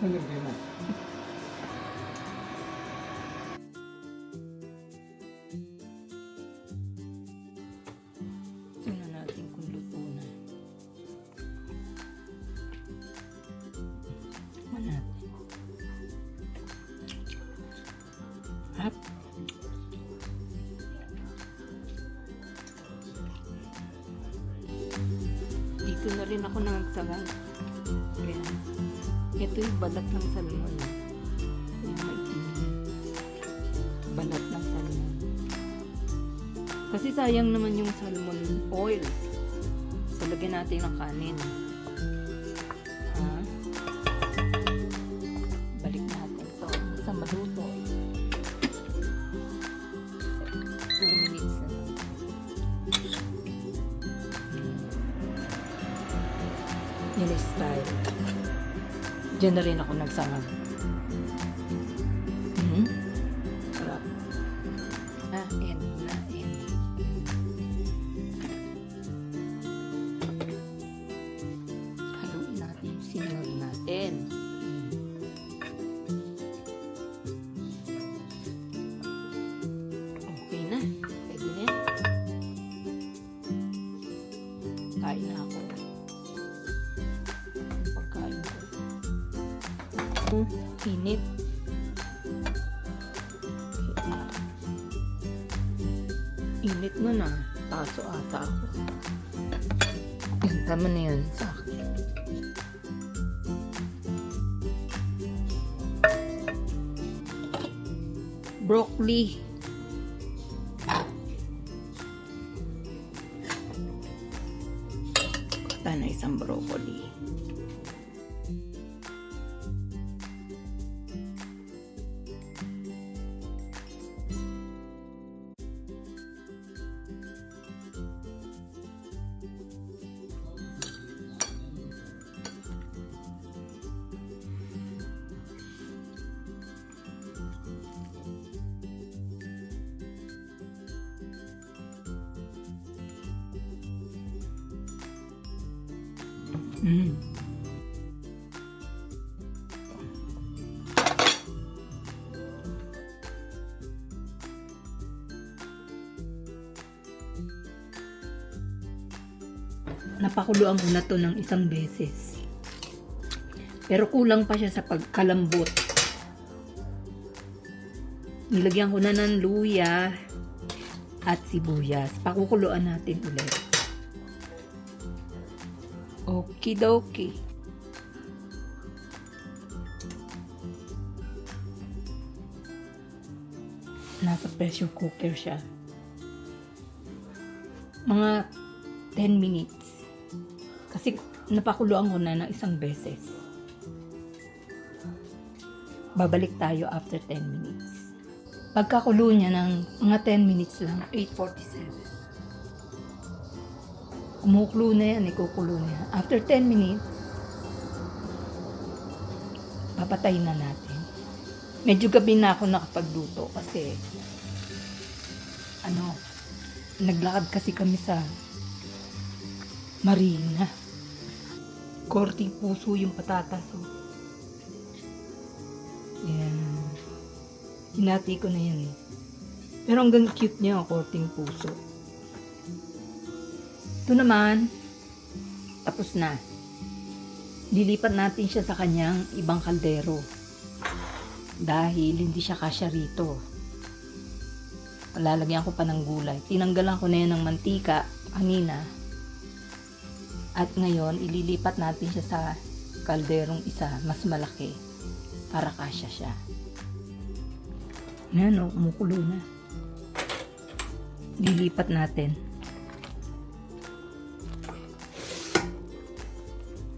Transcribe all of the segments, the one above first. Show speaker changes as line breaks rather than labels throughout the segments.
Nilagay mo.
Tingnan natin kung luto na. Tingnan natin. Hap. Dito na rin ako nagsawag. Kaya, ito yung balat ng salmon. Yung maitim. Balat ng salmon. Kasi sayang naman yung salmon oil. So, lagyan natin ng kanin. Ha? Balik natin ito. Basta maluto. 2 minutes na lang. Yun yung style. Diyan na rin ako nagsangag. Sarap. End na. Haluin natin yung sinunod natin. Okay na. Pwede na yan. Kain na ako. Pagkain ko. Init. Init mo na. Taso ata ako. Yan, tama na yan sa akin. Broccoli. Kata na isang broccoli. Napakuluan ko na to ng isang beses. Pero kulang pa siya sa pagkalambot. Nilagyan ko na ng luya at sibuyas. Pakukuluan natin ulit. Okidoki. Nasa pressure cooker siya. Mga 10 minutes. Kasi napakuluan ko na ng isang beses. Babalik tayo after 10 minutes. Pagkakulo niya ng mga 10 minutes lang, 8:47. Kumukulo na yan, ikukulo na yan. After 10 minutes, papatayin na natin. Medyo gabi na ako nakapagluto kasi naglakad kasi kami sa Marina. Korting puso yung patatas. Yan. Hinati ko na yan eh. Pero hanggang cute niya, korting puso. Ito naman, tapos na. Lilipat natin siya sa kanyang ibang kaldero. Dahil hindi siya kasya rito. Lalagyan ko pa ng gulay. Tinanggalan ko na yan ng mantika kanina. At ngayon, ililipat natin siya sa kalderong isa, mas malaki, para kasya siya. Yan o, kumukulo na. Lilipat natin.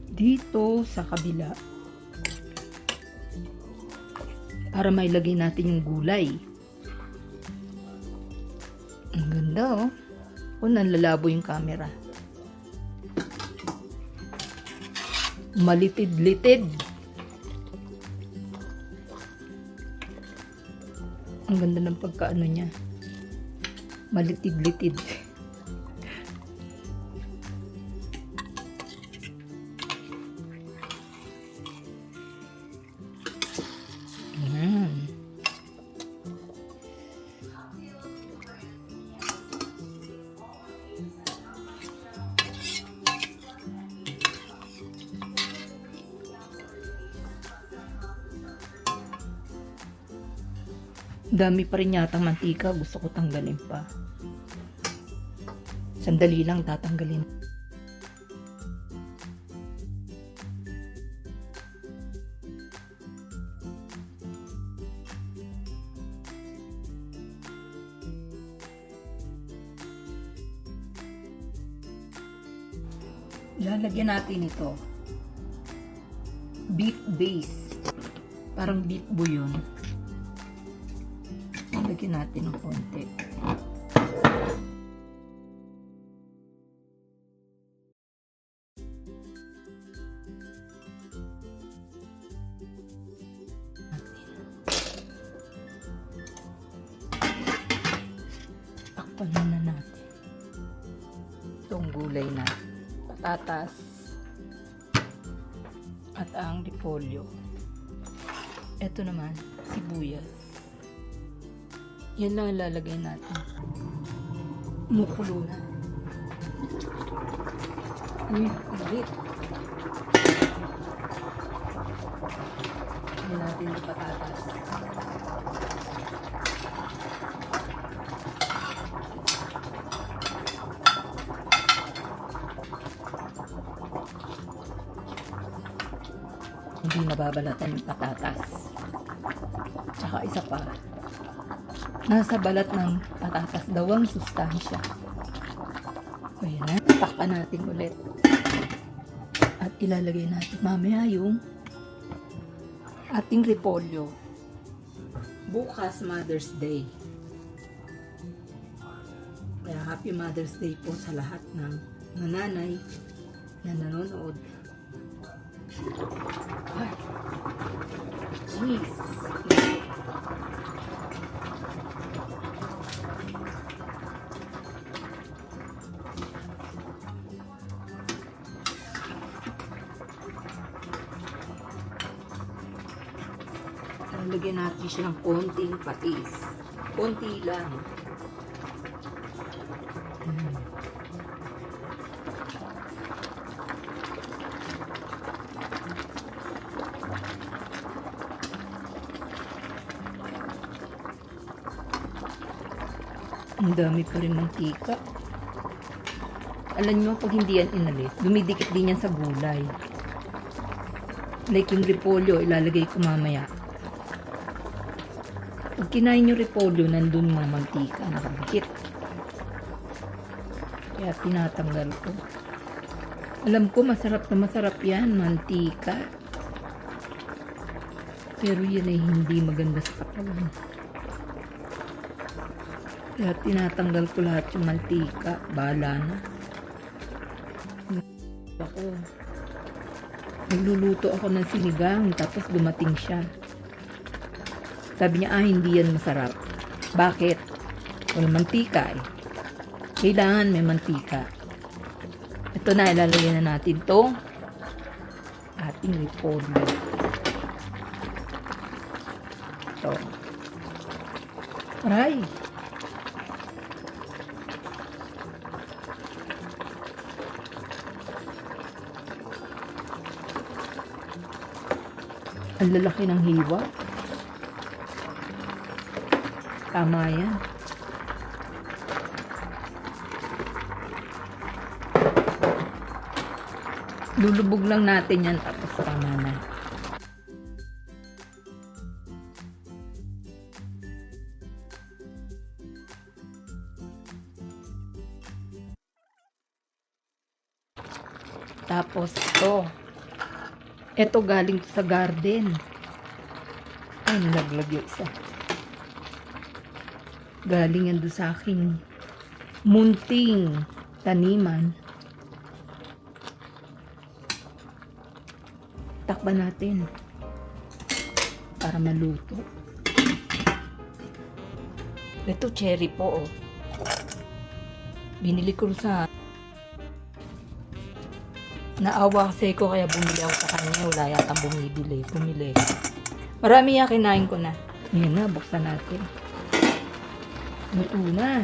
Dito sa kabila. Para mailagay natin yung gulay. Ang ganda oh. Nanlalabo yung camera. Malitid-litid. Ang ganda ng pagkaano niya. Malitid-litid. Dami pa rin yatang mantika. Gusto ko tanggalin pa. Sandali lang tatanggalin. Lalagyan natin ito. Beef base. Parang beef bouillon. Lalagyan natin ng konti. Takpan muna natin. Itong gulay na patatas at ang repolyo. Ito naman, sibuyas. Yan lang ilalagay natin. Mukulo na. Uy, ulit. Yan natin yung patatas. Hindi nababalatan yung patatas. Tsaka isa pa, nasa balat ng patatas daw ang sustansya. So yan na, takpan natin ulit. At ilalagay natin mamaya yung ating repolyo. Bukas Mother's Day. Kaya Happy Mother's Day po sa lahat ng nanay na nanonood. Ay, jeez. Lalagyan natin siya ng konting patis. Konti lang. Ang dami pa rin mantika. Alam nyo, pag hindi yan inalis, dumidikit din yan sa gulay. Like yung repolyo, ilalagay ko mamaya. Pag kinain yung repolyo, nandun mga mantika, nakadikit. Kaya tinatanggal ko. Alam ko, masarap na masarap yan, mantika. Pero yan ay hindi maganda sa katawan. Kaya tinatanggal ko lahat yung mantika. Bahala na. Nagluluto ako ng sinigang. Tapos dumating siya. Sabi niya, hindi yan masarap. Bakit? Walang mantika eh. Kailangan may mantika. Ito na, ilalagyan na natin itong ating repolyo. Ito. Aray! Ang lalaki ng hiwa. Tama yan. Lulubog lang natin yan tapos tama na. Tapos ito. Ito galing sa garden. Ay, nalaglag yung isa. Galing yan doon sa aking munting taniman. Takpan natin para maluto. Ito cherry po, oh. Binili ko sa naawa kasi ko kaya bumili ako sa kanya. Wala yata bumibili. Pumili. Marami yan, kinain ko na. Yan na, buksan natin. Luto na.